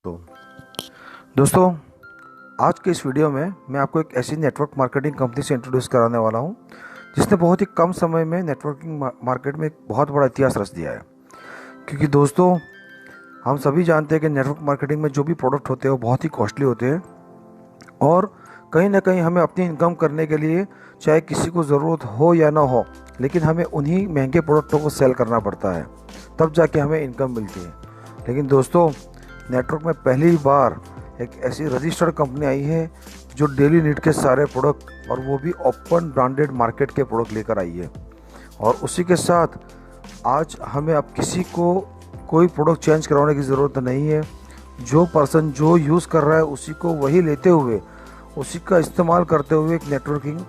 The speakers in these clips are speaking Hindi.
तो दोस्तों, आज के इस वीडियो में मैं आपको एक ऐसी नेटवर्क मार्केटिंग कंपनी से इंट्रोड्यूस कराने वाला हूं जिसने बहुत ही कम समय में नेटवर्किंग मार्केट में एक बहुत बड़ा इतिहास रच दिया है। क्योंकि दोस्तों, हम सभी जानते हैं कि नेटवर्क मार्केटिंग में जो भी प्रोडक्ट होते हैं वो बहुत ही कॉस्टली होते हैं और कहीं ना कहीं हमें अपनी इनकम करने के लिए, चाहे किसी को ज़रूरत हो या ना हो, लेकिन हमें उन्हीं महंगे प्रोडक्टों को सेल करना पड़ता है, तब जाके हमें इनकम मिलती है। लेकिन दोस्तों, नेटवर्क में पहली बार एक ऐसी रजिस्टर्ड कंपनी आई है जो डेली नीड के सारे प्रोडक्ट, और वो भी ओपन ब्रांडेड मार्केट के प्रोडक्ट लेकर आई है। और उसी के साथ आज हमें अब किसी को कोई प्रोडक्ट चेंज करवाने की ज़रूरत नहीं है। जो पर्सन जो यूज़ कर रहा है उसी को वही लेते हुए, उसी का इस्तेमाल करते हुए एक नेटवर्किंग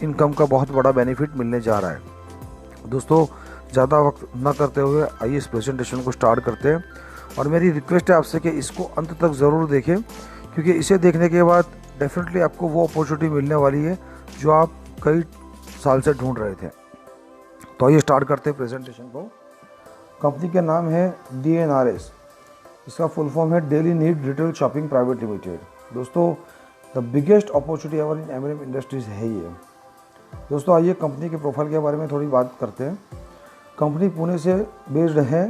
इनकम का बहुत बड़ा बेनिफिट मिलने जा रहा है। दोस्तों, ज़्यादा वक्त ना करते हुए आइए इस प्रेजेंटेशन को स्टार्ट करते हैं। और मेरी रिक्वेस्ट है आपसे कि इसको अंत तक ज़रूर देखें, क्योंकि इसे देखने के बाद डेफिनेटली आपको वो अपॉर्चुनिटी मिलने वाली है जो आप कई साल से ढूंढ रहे थे। तो आइए स्टार्ट करते हैं प्रेजेंटेशन को। कंपनी का नाम है DNRS। इसका फुल फॉर्म है daily need retail shopping private limited. दोस्तों, the biggest opportunity ever in MNM industries है ये। दोस्तों, आइए कंपनी के प्रोफाइल के बारे में थोड़ी बात करते हैं। कंपनी पुणे से बेस्ड है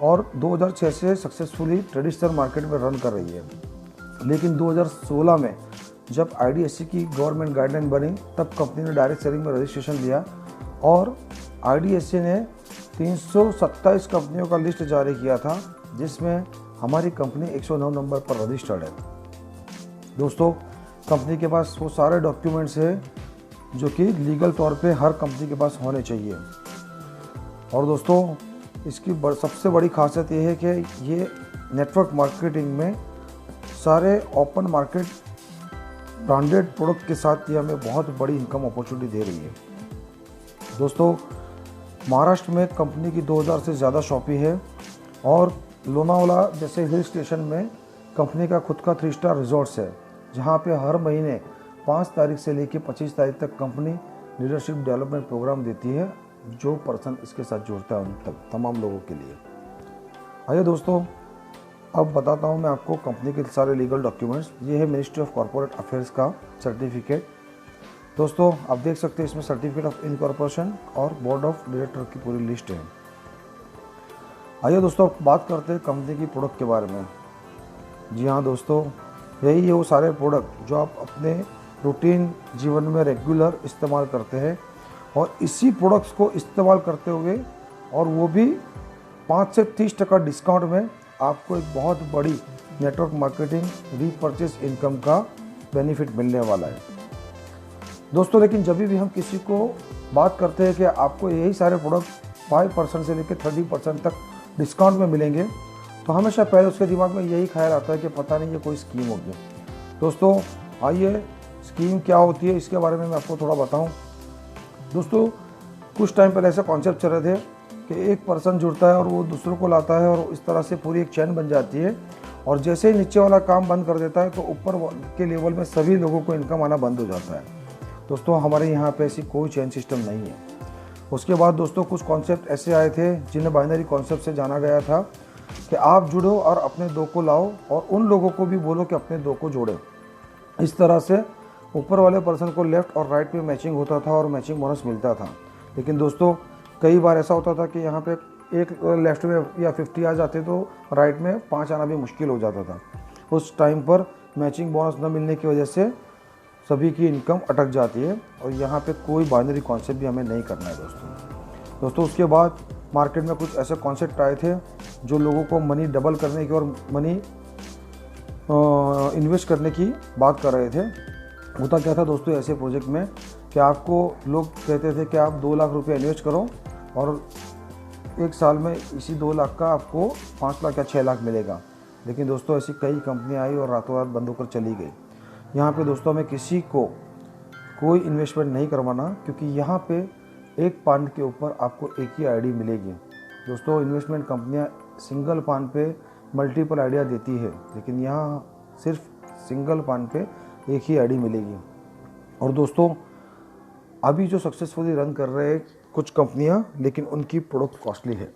और 2006 से सक्सेसफुली ट्रेडिशनल मार्केट में रन कर रही है। लेकिन 2016 में जब IDSC की गवर्नमेंट गाइडलाइन बनी, तब कंपनी ने डायरेक्ट सेलिंग में रजिस्ट्रेशन लिया और IDSC ने 327 कंपनियों का लिस्ट जारी किया था, जिसमें हमारी कंपनी 109 नंबर पर रजिस्टर्ड है। दोस्तों, कंपनी के पास वो सारे डॉक्यूमेंट्स है जो कि लीगल तौर पे हर कंपनी के पास होने चाहिए। और दोस्तों, इसकी सबसे बड़ी खासियत ये है कि ये नेटवर्क मार्केटिंग में सारे ओपन मार्केट ब्रांडेड प्रोडक्ट के साथ ये हमें बहुत बड़ी इनकम अपॉर्चुनिटी दे रही है। दोस्तों, महाराष्ट्र में कंपनी की 2000 से ज़्यादा शॉपी है और लोनावाला जैसे हिल स्टेशन में कंपनी का खुद का 3 स्टार रिजॉर्ट्स है, जहाँ पे हर महीने 5 तारीख से लेकर 25 तारीख तक कंपनी लीडरशिप डेवलपमेंट प्रोग्राम देती है, जो पर्सन इसके साथ जुड़ता है उन तक तमाम लोगों के लिए। आइए दोस्तों, अब बताता हूँ मैं आपको कंपनी के सारे लीगल डॉक्यूमेंट्स। ये है मिनिस्ट्री ऑफ कॉर्पोरेट अफेयर्स का सर्टिफिकेट। दोस्तों, आप देख सकते हैं इसमें सर्टिफिकेट ऑफ इनकॉर्पोरेशन और बोर्ड ऑफ डायरेक्टर की पूरी लिस्ट है। आइए दोस्तों, बात करते हैं कंपनी की प्रोडक्ट के बारे में। जी हाँ दोस्तों, यही है वो सारे प्रोडक्ट जो आप अपने रूटीन जीवन में रेगुलर इस्तेमाल करते हैं, और इसी प्रोडक्ट्स को इस्तेमाल करते हुए, और वो भी 5 से 30% डिस्काउंट में, आपको एक बहुत बड़ी नेटवर्क मार्केटिंग रीपरचेस इनकम का बेनिफिट मिलने वाला है। दोस्तों, लेकिन जब भी हम किसी को बात करते हैं कि आपको यही सारे प्रोडक्ट 5% से लेकर 30% तक डिस्काउंट में मिलेंगे, तो हमेशा पहले उसके दिमाग में यही ख्याल आता है कि पता नहीं ये कोई स्कीम होगी। दोस्तों, आइए स्कीम क्या होती है इसके बारे में मैं आपको थोड़ा बताऊँ। दोस्तों, कुछ टाइम पहले ऐसा कॉन्सेप्ट चल रहे थे कि एक पर्सन जुड़ता है और वो दूसरों को लाता है, और इस तरह से पूरी एक चैन बन जाती है, और जैसे ही नीचे वाला काम बंद कर देता है तो ऊपर के लेवल में सभी लोगों को इनकम आना बंद हो जाता है। दोस्तों, हमारे यहाँ पे ऐसी कोई चैन सिस्टम नहीं है। उसके बाद दोस्तों, कुछ कॉन्सेप्ट ऐसे आए थे जिन्हें बाइनरी कॉन्सेप्ट से जाना गया था कि आप जुड़ो और अपने 2 को लाओ, और उन लोगों को भी बोलो कि अपने 2 को जोड़े। इस तरह से ऊपर वाले पर्सन को लेफ़्ट और राइट पे मैचिंग होता था और मैचिंग बोनस मिलता था। लेकिन दोस्तों, कई बार ऐसा होता था कि यहाँ पे एक लेफ़्ट में या 50 आ जाते तो राइट में 5 आना भी मुश्किल हो जाता था। उस टाइम पर मैचिंग बोनस न मिलने की वजह से सभी की इनकम अटक जाती है, और यहाँ पे कोई बाइनरी कॉन्सेप्ट भी हमें नहीं करना है दोस्तों। उसके बाद मार्केट में कुछ ऐसे कॉन्सेप्ट आए थे जो लोगों को मनी डबल करने की और मनी इन्वेस्ट करने की बात कर रहे थे। होता क्या था दोस्तों ऐसे प्रोजेक्ट में कि आपको लोग कहते थे कि आप 2 लाख रुपए इन्वेस्ट करो और 1 साल में इसी 2 लाख का आपको 5 लाख या 6 लाख मिलेगा। लेकिन दोस्तों, ऐसी कई कंपनियां आई और रातों रात बंद होकर चली गई। यहाँ पे दोस्तों, हमें किसी को कोई इन्वेस्टमेंट नहीं करवाना, क्योंकि यहाँ पे एक पान के ऊपर आपको एक ही ID मिलेगी। दोस्तों, इन्वेस्टमेंट कंपनियाँ सिंगल पान पे मल्टीपल आइडिया देती है, लेकिन यहाँ सिर्फ सिंगल पान पे एक ही ID मिलेगी। और दोस्तों, अभी जो सक्सेसफुली रन कर रहे हैं कुछ कंपनियां, लेकिन उनकी प्रोडक्ट कॉस्टली है।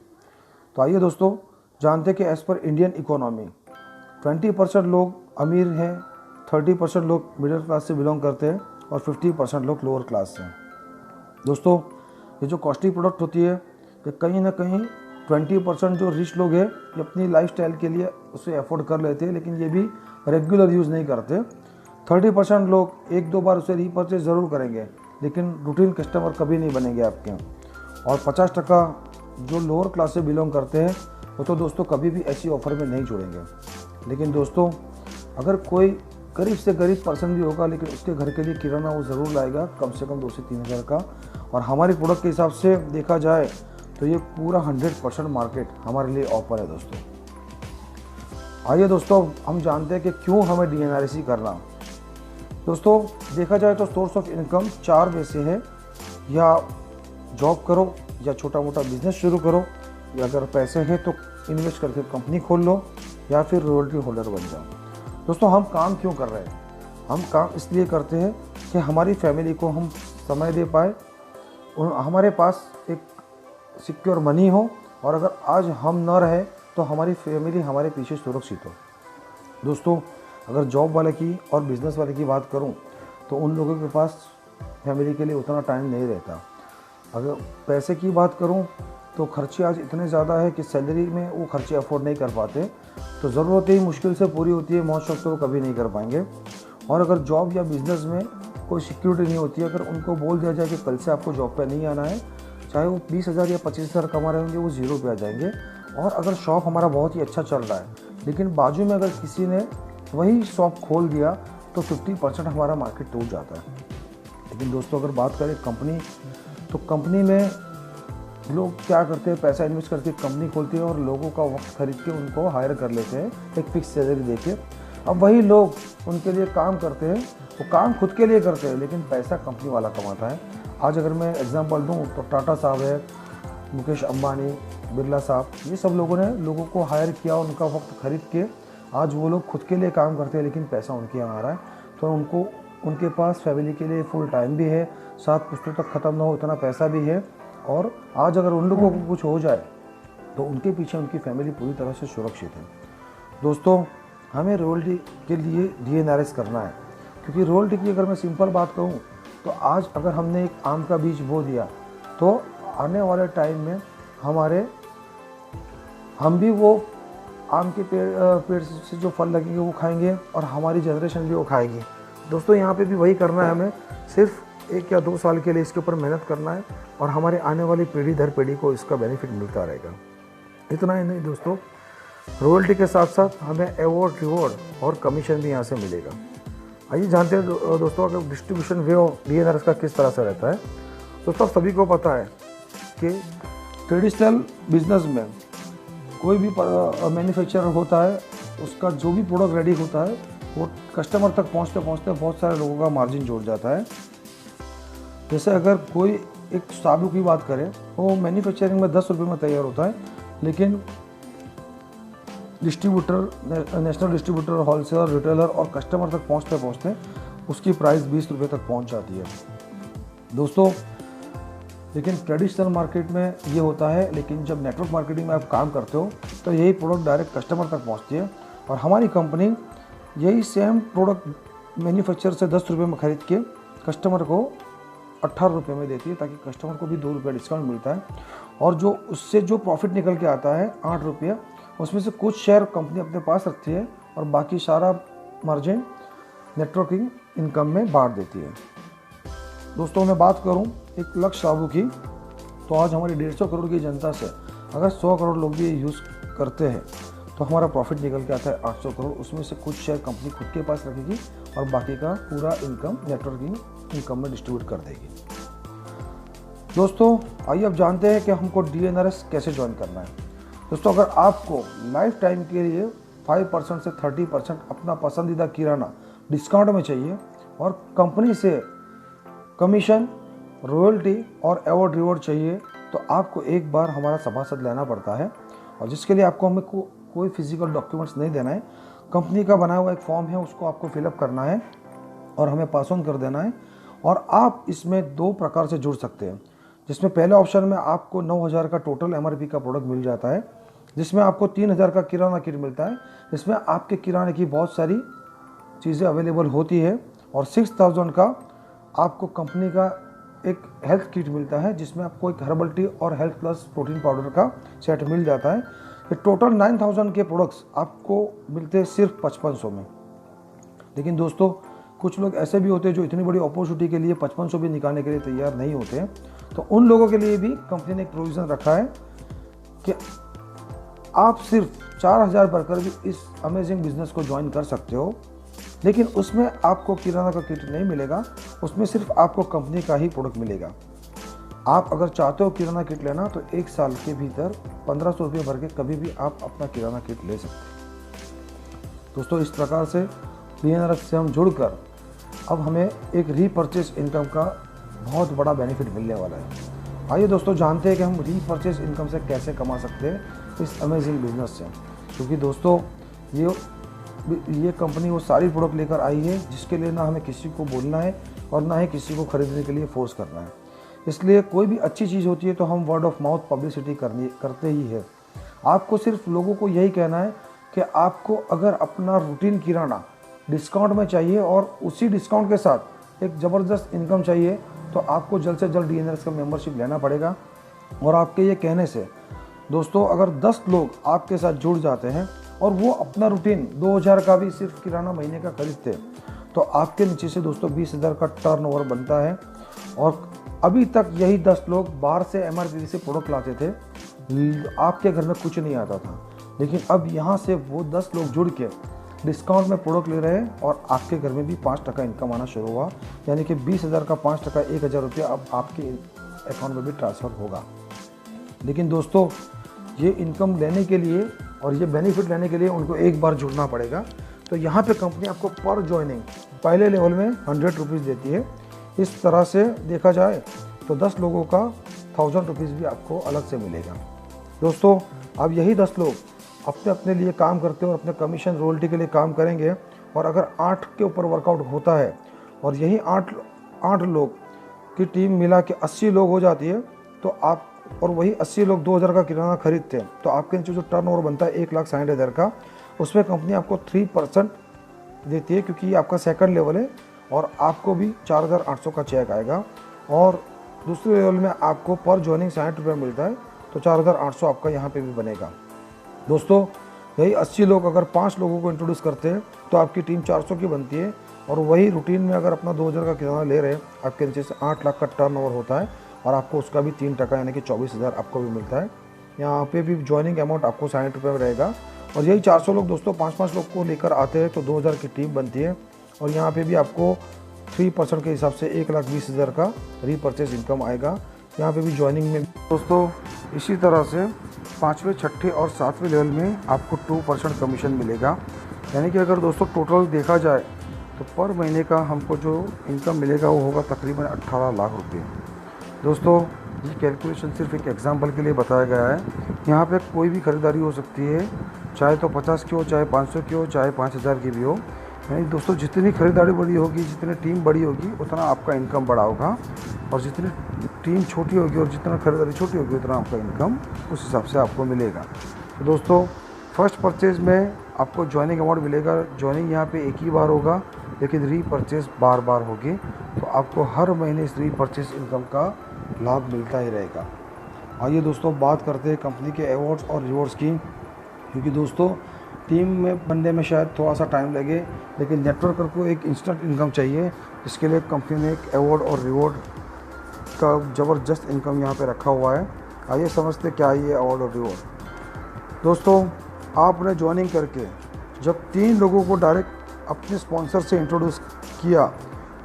तो आइए दोस्तों, जानते हैं कि एज़ पर इंडियन इकोनॉमी 20% लोग अमीर हैं, 30% लोग मिडिल क्लास से बिलोंग करते हैं और 50% लोग लोअर क्लास से हैं। दोस्तों, ये जो कॉस्टली प्रोडक्ट होती है ये कहीं ना कहीं 20% जो रिच लोग हैं ये अपनी लाइफस्टाइल के लिए उसे अफोर्ड कर लेते हैं, लेकिन ये भी रेगुलर यूज़ नहीं करते। 30% लोग एक दो बार उसे रीपर्चेज ज़रूर करेंगे, लेकिन रूटीन कस्टमर कभी नहीं बनेंगे आपके। और 50% जो लोअर क्लास से बिलोंग करते हैं वो तो दोस्तों कभी भी ऐसी ऑफ़र में नहीं जुड़ेंगे। लेकिन दोस्तों, अगर कोई गरीब से गरीब पर्सन भी होगा लेकिन उसके घर के लिए किराना वो ज़रूर लाएगा, कम से कम 2 से 3 हज़ार का। और हमारी प्रोडक्ट के हिसाब से देखा जाए तो ये पूरा 100% मार्केट हमारे लिए ऑफर है दोस्तों। आइए दोस्तों, हम जानते हैं कि क्यों हमें DNRSC करना। दोस्तों, देखा जाए तो सोर्स ऑफ इनकम 4 में से है, या जॉब करो, या छोटा मोटा बिजनेस शुरू करो, या अगर पैसे हैं तो इन्वेस्ट करके कंपनी खोल लो, या फिर रॉयल्टी होल्डर बन जाओ। दोस्तों, हम काम क्यों कर रहे हैं? हम काम इसलिए करते हैं कि हमारी फैमिली को हम समय दे पाए, हमारे पास एक सिक्योर मनी हो, और अगर आज हम न रहे तो हमारी फैमिली हमारे पीछे सुरक्षित हो। दोस्तों, अगर जॉब वाले की और बिज़नेस वाले की बात करूं तो उन लोगों के पास फैमिली के लिए उतना टाइम नहीं रहता। अगर पैसे की बात करूं तो खर्चे आज इतने ज़्यादा है कि सैलरी में वो खर्चे अफोर्ड नहीं कर पाते, तो ज़रूरतें ही मुश्किल से पूरी होती है, मौज शौक तो वो कभी नहीं कर पाएंगे। और अगर जॉब या बिज़नेस में कोई सिक्योरिटी नहीं होती है, अगर उनको बोल दिया जाए कि कल से आपको जॉब पे नहीं आना है, चाहे वो 20,000 या 25,000 कमा रहे होंगे, वो ज़ीरो पे आ जाएंगे। और अगर शॉप हमारा बहुत ही अच्छा चल रहा है लेकिन बाजू में अगर किसी ने वही शॉप खोल दिया तो 50% हमारा मार्केट टूट जाता है। लेकिन दोस्तों, अगर बात करें कंपनी, तो कंपनी में लोग क्या करते हैं, पैसा इन्वेस्ट करके कंपनी खोलते हैं और लोगों का वक्त खरीद के उनको हायर कर लेते हैं एक फिक्स सैलरी देके। अब वही लोग उनके लिए काम करते हैं, वो काम खुद के लिए करते हैं लेकिन पैसा कंपनी वाला कमाता है। आज अगर मैं एग्जांपल दूं तो टाटा साहब है, मुकेश अंबानी, बिरला साहब, ये सब लोगों ने लोगों को हायर किया, उनका वक्त खरीद के आज वो लोग खुद के लिए काम करते हैं लेकिन पैसा उनके यहाँ आ रहा है। तो उनको उनके पास फैमिली के लिए फुल टाइम भी है, साथ पुश्तों तक ख़त्म ना हो उतना पैसा भी है। और आज अगर उन लोगों को कुछ हो जाए तो उनके पीछे उनकी फैमिली पूरी तरह से सुरक्षित है। दोस्तों, हमें रॉयल्टी के लिए DNRS करना है, क्योंकि रॉयल्टी की अगर मैं सिंपल बात कहूँ तो आज अगर हमने एक आम का बीज बो दिया तो आने वाले टाइम में हम भी वो आम के पेड़ से जो फल लगेंगे वो खाएंगे और हमारी जनरेशन भी वो खाएगी। दोस्तों, यहाँ पे भी वही करना है, हमें सिर्फ 1 या 2 साल के लिए इसके ऊपर मेहनत करना है और हमारे आने वाली पीढ़ी दर पीढ़ी को इसका बेनिफिट मिलता रहेगा। इतना ही नहीं दोस्तों, रॉयल्टी के साथ साथ हमें अवार्ड, रिवॉर्ड और कमीशन भी यहाँ से मिलेगा। आइए जानते हैं दोस्तों, अगर डिस्ट्रीब्यूशन वे ऑफ DNRS का किस तरह से रहता है। दोस्तों, सभी को पता है कि ट्रेडिशनल बिजनेस में कोई भी मैन्युफैक्चरर होता है, उसका जो भी प्रोडक्ट रेडी होता है वो कस्टमर तक पहुंचते पहुंचते बहुत सारे लोगों का मार्जिन जुड़ जाता है। जैसे अगर कोई एक साबु की बात करें, वो मैन्युफैक्चरिंग में 10 रुपये में तैयार होता है, लेकिन distributor, national distributor, wholesaler, retailer और कस्टमर तक पहुंचते पहुंचते उसकी प्राइस 20 रुपये तक पहुंच जाती है दोस्तों। लेकिन ट्रेडिशनल मार्केट में ये होता है, लेकिन जब नेटवर्क मार्केटिंग में आप काम करते हो तो यही प्रोडक्ट डायरेक्ट कस्टमर तक पहुंचती है और हमारी कंपनी यही सेम प्रोडक्ट मैन्युफैक्चर से 10 रुपये में खरीद के कस्टमर को 18 रुपये में देती है, ताकि कस्टमर को भी 2 रुपये डिस्काउंट मिलता है। और जो उससे जो प्रॉफिट निकल के आता है 8 रुपये, उसमें से कुछ शेयर कंपनी अपने पास रखती है और बाकी सारा मार्जिन नेटवर्किंग इनकम में बांट देती है। दोस्तों, मैं बात करूं एक लक्ष्य साबु की, तो आज हमारी 150 करोड़ की जनता से अगर 100 करोड़ लोग भी यूज़ करते हैं तो हमारा प्रॉफिट निकल के आता है 800 करोड़। उसमें से कुछ शेयर कंपनी खुद के पास रखेगी और बाकी का पूरा इनकम नेटवर्किंग इनकम में डिस्ट्रीब्यूट कर देगी। दोस्तों, आइए अब जानते हैं कि हमको DNRS कैसे ज्वाइन करना है। दोस्तों, अगर आपको लाइफ टाइम के लिए 5% से 30% अपना पसंदीदा किराना डिस्काउंट में चाहिए और कंपनी से कमीशन, रॉयल्टी और अवार्ड रिवॉर्ड चाहिए, तो आपको एक बार हमारा सभासद लेना पड़ता है, और जिसके लिए आपको हमें कोई फिजिकल डॉक्यूमेंट्स नहीं देना है। कंपनी का बनाया हुआ एक फॉर्म है, उसको आपको फिलअप करना है और हमें पास ऑन कर देना है। और आप इसमें 2 प्रकार से जुड़ सकते हैं, जिसमें पहले ऑप्शन में आपको 9,000 का टोटल MRP का प्रोडक्ट मिल जाता है, जिसमें आपको 3000 का किराना किट मिलता है, इसमें आपके किराने की बहुत सारी चीज़ें अवेलेबल होती है। और 6000 का आपको कंपनी का एक हेल्थ किट मिलता है, जिसमें आपको एक हर्बल टी और हेल्थ प्लस प्रोटीन पाउडर का सेट मिल जाता है। ये टोटल 9000 के प्रोडक्ट्स आपको मिलते हैं सिर्फ 5500 में। लेकिन दोस्तों, कुछ लोग ऐसे भी होते हैं जो इतनी बड़ी अपॉर्चुनिटी के लिए 5500 भी निकालने के लिए तैयार नहीं होते हैं। तो उन लोगों के लिए भी कंपनी ने एक प्रोविज़न रखा है कि आप सिर्फ 4000 भरकर भी इस अमेजिंग बिजनेस को ज्वाइन कर सकते हो। लेकिन उसमें आपको किराना का किट नहीं मिलेगा, उसमें सिर्फ आपको कंपनी का ही प्रोडक्ट मिलेगा। आप अगर चाहते हो किराना किट लेना तो 1 साल के भीतर 1500 रुपये भर के कभी भी आप अपना किराना किट ले सकते हैं। दोस्तों, इस प्रकार से DNRX से हम जुड़कर अब हमें एक रीपरचेज इनकम का बहुत बड़ा बेनिफिट मिलने वाला है। आइए दोस्तों, जानते हैं कि हम रीपरचेज इनकम से कैसे कमा सकते हैं इस अमेजिंग बिजनेस से। क्योंकि दोस्तों, ये कंपनी वो सारी प्रोडक्ट लेकर आई है जिसके लिए ना हमें किसी को बोलना है और ना ही किसी को खरीदने के लिए फोर्स करना है। इसलिए कोई भी अच्छी चीज़ होती है तो हम वर्ड ऑफ माउथ पब्लिसिटी करते ही है। आपको सिर्फ लोगों को यही कहना है कि आपको अगर अपना रूटीन किराना डिस्काउंट में चाहिए और उसी डिस्काउंट के साथ एक ज़बरदस्त इनकम चाहिए, तो आपको जल्द से जल्द DNRX का मेंबरशिप लेना पड़ेगा। और आपके ये कहने से दोस्तों, अगर 10 लोग आपके साथ जुड़ जाते हैं और वो अपना रूटीन 2000 का भी सिर्फ किराना महीने का खरीदते, तो आपके नीचे से दोस्तों 20,000 का टर्नओवर बनता है। और अभी तक यही 10 लोग बाहर से MRP से प्रोडक्ट लाते थे, आपके घर में कुछ नहीं आता था। लेकिन अब यहाँ से वो 10 लोग जुड़ के डिस्काउंट में प्रोडक्ट ले रहे हैं और आपके घर में भी 5% इनकम आना शुरू हुआ। यानी कि 20,000 का 5% 1000 रुपया अब आपके अकाउंट में भी ट्रांसफ़र होगा। लेकिन दोस्तों, ये इनकम लेने के लिए और ये बेनिफिट लेने के लिए उनको एक बार जुड़ना पड़ेगा। तो यहाँ पे कंपनी आपको पर ज्वाइनिंग पहले लेवल में 100 रुपीज़ देती है। इस तरह से देखा जाए तो 10 लोगों का 1000 रुपीज़ भी आपको अलग से मिलेगा। दोस्तों, अब यही 10 लोग अपने अपने लिए काम करते हैं और अपने कमीशन रॉयल्टी के लिए काम करेंगे। और अगर 8 के ऊपर वर्कआउट होता है और यही 8 लोग की टीम मिला के 80 लोग हो जाती है, तो आप और वही 80 लोग 2000 का किराना खरीदते हैं, तो आपके नीचे जो टर्नओवर बनता है 1,60,000 का, उसमें कंपनी आपको 3% देती है, क्योंकि ये आपका सेकंड लेवल है। और आपको भी 4800 का चेक आएगा। और दूसरे लेवल में आपको पर ज्वाइनिंग 60 रुपये मिलता है, तो 4800 आपका यहाँ पे भी बनेगा। दोस्तों, यही 80 लोग अगर 5 लोगों को इंट्रोड्यूस करते हैं तो आपकी टीम 400 की बनती है। और वही रूटीन में अगर अपना 2000 का किराना ले रहे हैं, आपके नीचे से 8 लाख का टर्नओवर होता है और आपको उसका भी 3% यानी कि 24,000 आपको भी मिलता है। यहाँ पे भी ज्वाइनिंग अमाउंट आपको 60 रुपये में रहेगा। और यही 400 लोग दोस्तों 5-5 लोग को लेकर आते हैं तो 2000 की टीम बनती है। और यहाँ पे भी आपको 3% के हिसाब से 1,20,000 का रीपरचेज इनकम आएगा। यहाँ पे भी ज्वाइनिंग में दोस्तों इसी तरह से 5वें, 6ठे और 7वें लेवल में आपको 2% कमीशन मिलेगा। यानी कि अगर दोस्तों टोटल देखा जाए तो पर महीने का हमको जो इनकम मिलेगा वो होगा तकरीबन 18 लाख रुपये। दोस्तों, ये कैलकुलेशन सिर्फ एक एग्जांपल के लिए बताया गया है। यहाँ पे कोई भी ख़रीदारी हो सकती है, चाहे तो 50 की हो, चाहे 500 की हो, चाहे 5000 की भी हो। यानी दोस्तों, जितनी खरीदारी बड़ी होगी, जितनी टीम बड़ी होगी, उतना आपका इनकम बड़ा होगा। और जितनी टीम छोटी होगी और जितना खरीदारी छोटी होगी, उतना आपका इनकम उस हिसाब से आपको मिलेगा। तो दोस्तों, फर्स्ट परचेज़ में आपको ज्वाइनिंग अमाउंट मिलेगा। ज्वाइनिंग यहाँ पे एक ही बार होगा, लेकिन रीपरचेज़ बार बार होगी। तो आपको हर महीने इस रीपरचेज़ इनकम का लाभ मिलता ही रहेगा। आइए दोस्तों, बात करते हैं कंपनी के अवार्ड्स और रिवॉर्ड्स की। क्योंकि दोस्तों, टीम में बनने में शायद थोड़ा सा टाइम लगे, लेकिन नेटवर्कर को एक इंस्टेंट इनकम चाहिए। इसके लिए कंपनी ने एक अवार्ड और रिवॉर्ड का ज़बरदस्त इनकम यहाँ पे रखा हुआ है। आइए समझते क्या है ये अवार्ड और रिवॉर्ड। दोस्तों, आपने ज्वाइनिंग करके जब 3 लोगों को डायरेक्ट अपने स्पॉन्सर से इंट्रोड्यूस किया,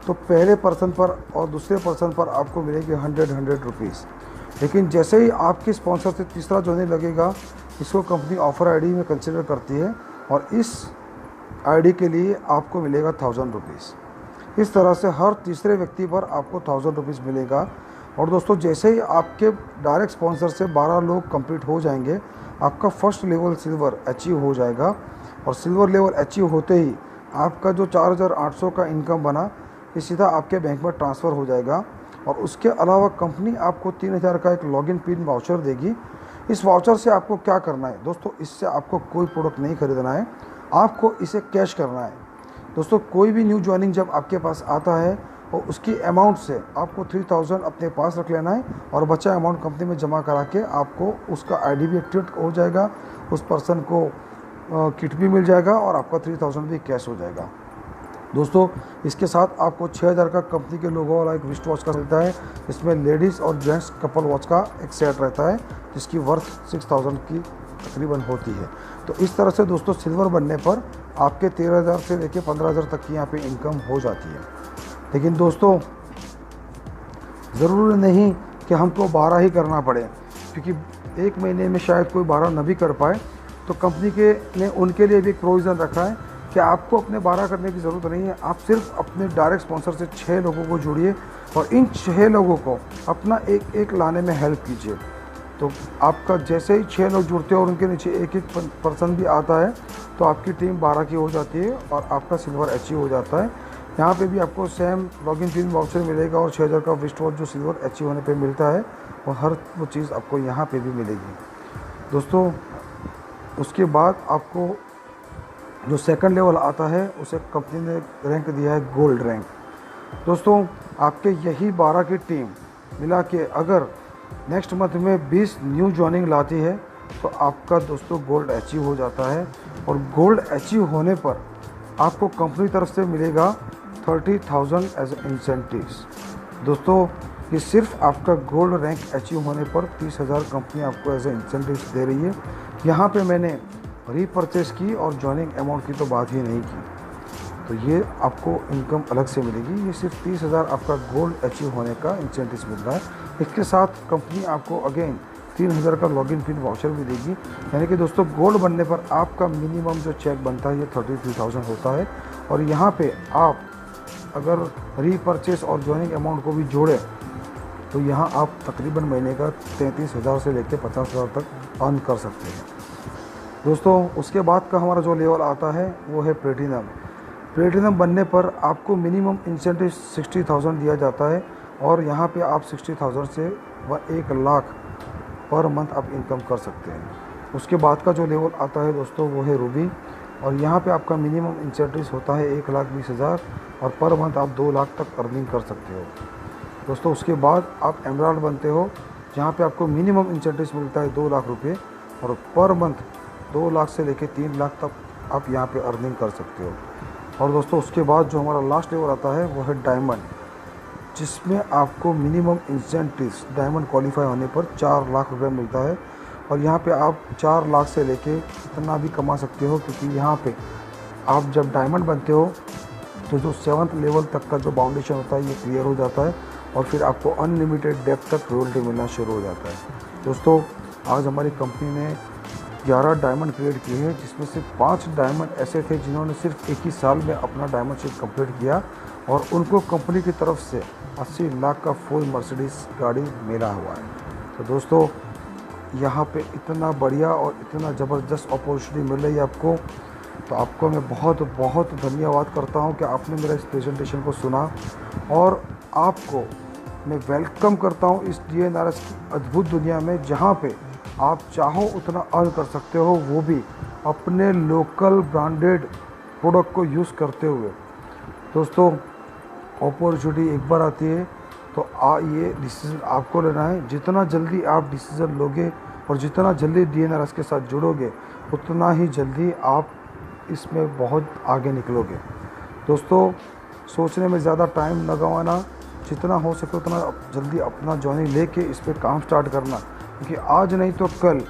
तो पहले पर्सन पर और दूसरे पर्सन पर आपको मिलेगी 100 रुपीज़। लेकिन जैसे ही आपके स्पॉन्सर से तीसरा ज्वाइनिंग लगेगा, इसको कंपनी ऑफ़र आईडी में कंसिडर करती है और इस आईडी के लिए आपको मिलेगा 1000 रुपीज़। इस तरह से हर तीसरे व्यक्ति पर आपको 1000 रुपीज़ मिलेगा। और दोस्तों, जैसे ही आपके डायरेक्ट स्पॉन्सर से 12 लोग कंप्लीट हो जाएंगे, आपका फर्स्ट लेवल सिल्वर अचीव हो जाएगा। और सिल्वर लेवल अचीव होते ही आपका जो 4800 का इनकम बना, ये सीधा आपके बैंक में ट्रांसफ़र हो जाएगा। और उसके अलावा कंपनी आपको 3000 का एक लॉगिन पिन वाउचर देगी, इस वाउचर से आपको क्या करना है दोस्तों, इससे आपको कोई प्रोडक्ट नहीं खरीदना है, आपको इसे कैश करना है। दोस्तों कोई भी न्यू ज्वाइनिंग जब आपके पास आता है और उसकी अमाउंट से आपको 3000 अपने पास रख लेना है और बचा अमाउंट कंपनी में जमा करा के आपको उसका आईडी भी एक्टिवेट हो जाएगा, उस पर्सन को किट भी मिल जाएगा और आपका 3000 भी कैश हो जाएगा। दोस्तों इसके साथ आपको 6000 का कंपनी के लोगों वाला एक रिस्ट वॉच का मिलता है, इसमें लेडीज़ और जेंट्स कपल वॉच का एक सेट रहता है जिसकी वर्थ 6000 की तकरीबन होती है। तो इस तरह से दोस्तों सिल्वर बनने पर आपके 13000 से लेके 15000 तक की यहाँ पे इनकम हो जाती है। लेकिन दोस्तों ज़रूरी नहीं कि हमको 12 ही करना पड़े, क्योंकि एक महीने में शायद कोई 12 न भी कर पाए, तो कंपनी के ने उनके लिए भी एक प्रोविज़न रखा है कि आपको अपने 12 करने की ज़रूरत नहीं है। आप सिर्फ अपने डायरेक्ट स्पॉन्सर से 6 लोगों को जोड़िए और इन 6 लोगों को अपना एक एक लाने में हेल्प कीजिए। तो आपका जैसे ही 6 लोग जुड़ते हैं और उनके नीचे एक एक पर्सन भी आता है तो आपकी टीम 12 की हो जाती है और आपका सिल्वर अचीव हो जाता है। यहाँ पे भी आपको सेम लॉगिन पिन वाउचर मिलेगा और 6000 का रिस्ट वॉच जो सिल्वर अचीव होने पे मिलता है और हर वो चीज़ आपको यहाँ पे भी मिलेगी। दोस्तों उसके बाद आपको जो सेकंड लेवल आता है उसे कंपनी ने रैंक दिया है गोल्ड रैंक। दोस्तों आपके यही 12 की टीम मिला के अगर नेक्स्ट मंथ में 20 न्यू ज्वाइनिंग लाती है तो आपका दोस्तों गोल्ड अचीव हो जाता है और गोल्ड अचीव होने पर आपको कंपनी तरफ से मिलेगा 30,000 एज इंसेंटिव्स। दोस्तों ये सिर्फ आपका गोल्ड रैंक अचीव होने पर 30,000 कंपनी आपको एज ए इंसेंटिव्स दे रही है। यहाँ पे मैंने रीपरचेस की और ज्वाइनिंग अमाउंट की तो बात ही नहीं की, तो ये आपको इनकम अलग से मिलेगी। ये सिर्फ 30,000 आपका गोल्ड अचीव होने का इंसेंटिव्स मिल रहा है। इसके साथ कंपनी आपको अगेन 3000 का लॉगिन पिन वाउचर भी देगी। यानी कि दोस्तों गोल्ड बनने पर आपका मिनिमम जो चेक बनता है ये 33,000 होता है और यहाँ पे आप अगर रीपरचेस और ज्वाइनिंग अमाउंट को भी जोड़ें तो यहाँ आप तकरीबन महीने का 33,000 से लेकर 50,000 तक अर्न कर सकते हैं। दोस्तों उसके बाद का हमारा जो लेवल आता है वो है प्लेटिनम। प्लेटिनम बनने पर आपको मिनिमम इंसेंटिव 60,000 दिया जाता है और यहाँ पे आप 60,000 से 1 लाख पर मंथ आप इनकम कर सकते हैं। उसके बाद का जो लेवल आता है दोस्तों वो है रूबी और यहाँ पे आपका मिनिमम इंसेंटिव होता है 1,20,000 और पर मंथ आप 2 लाख तक अर्निंग कर सकते हो। दोस्तों उसके बाद आप एमराल्ड बनते हो जहाँ पे आपको मिनिमम इंसेंटिव मिलता है 2 लाख रुपये और पर मंथ 2 लाख से लेके 3 लाख तक आप यहाँ पे अर्निंग कर सकते हो। और दोस्तों उसके बाद जो हमारा लास्ट लेवल आता है वो है डायमंड, जिसमें आपको मिनिमम इंसेंटिव्स डायमंड क्वालिफाई होने पर 4 लाख रुपए मिलता है और यहाँ पे आप 4 लाख से लेके इतना भी कमा सकते हो, क्योंकि यहाँ पे आप जब डायमंड बनते हो तो जो 7th लेवल तक का जो बाउंडेशन होता है ये क्लियर हो जाता है और फिर आपको अनलिमिटेड डेप्थ तक रॉयल्टी मिलना शुरू हो जाता है। दोस्तों आज हमारी कंपनी ने 11 डायमंड क्रिएट किए हैं, जिसमें से 5 डायमंड ऐसे थे जिन्होंने सिर्फ एक ही साल में अपना डायमंड शिप कंप्लीट किया और उनको कंपनी की तरफ से 80 लाख का फुल मर्सिडीज गाड़ी मिला हुआ है। तो दोस्तों यहाँ पे इतना बढ़िया और इतना ज़बरदस्त अपॉर्चुनिटी मिल रही है आपको, तो आपको मैं बहुत बहुत धन्यवाद करता हूँ कि आपने मेरा इस प्रेजेंटेशन को सुना और आपको मैं वेलकम करता हूँ इस DNRS की अद्भुत दुनिया में, जहाँ पे आप चाहो उतना अर्न कर सकते हो, वो भी अपने लोकल ब्रांडेड प्रोडक्ट को यूज़ करते हुए। दोस्तों अपॉर्चुनिटी एक बार आती है तो ये डिसीज़न आपको लेना है। जितना जल्दी आप डिसीज़न लोगे और जितना जल्दी DNRS के साथ जुड़ोगे उतना ही जल्दी आप इसमें बहुत आगे निकलोगे। दोस्तों सोचने में ज़्यादा टाइम न गंवाना, जितना हो सके उतना जल्दी अपना ज्वाइनिंग लेके इस पर काम स्टार्ट करना, क्योंकि आज नहीं तो कल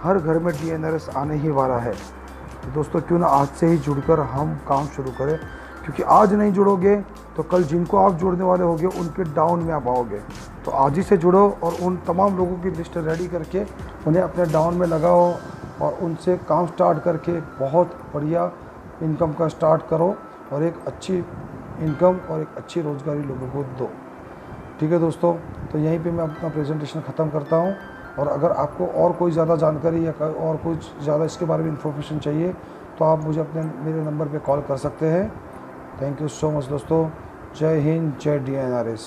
हर घर में DNRS आने ही वाला है। तो दोस्तों क्यों ना आज से ही जुड़कर हम काम शुरू करें, क्योंकि आज नहीं जुड़ोगे तो कल जिनको आप जोड़ने वाले होगे उनके डाउन में आप आओगे। तो आज ही से जुड़ो और उन तमाम लोगों की लिस्ट रेडी करके उन्हें अपने डाउन में लगाओ और उनसे काम स्टार्ट करके बहुत बढ़िया इनकम का स्टार्ट करो और एक अच्छी इनकम और एक अच्छी रोज़गारी लोगों को दो। ठीक है दोस्तों, तो यहीं पे मैं अपना प्रेजेंटेशन ख़त्म करता हूँ और अगर आपको और कोई ज़्यादा जानकारी या और कुछ ज़्यादा इसके बारे में इन्फॉर्मेशन चाहिए तो आप मुझे मेरे नंबर पे कॉल कर सकते हैं। थैंक यू सो मच दोस्तों। जय हिंद, जय DNRS।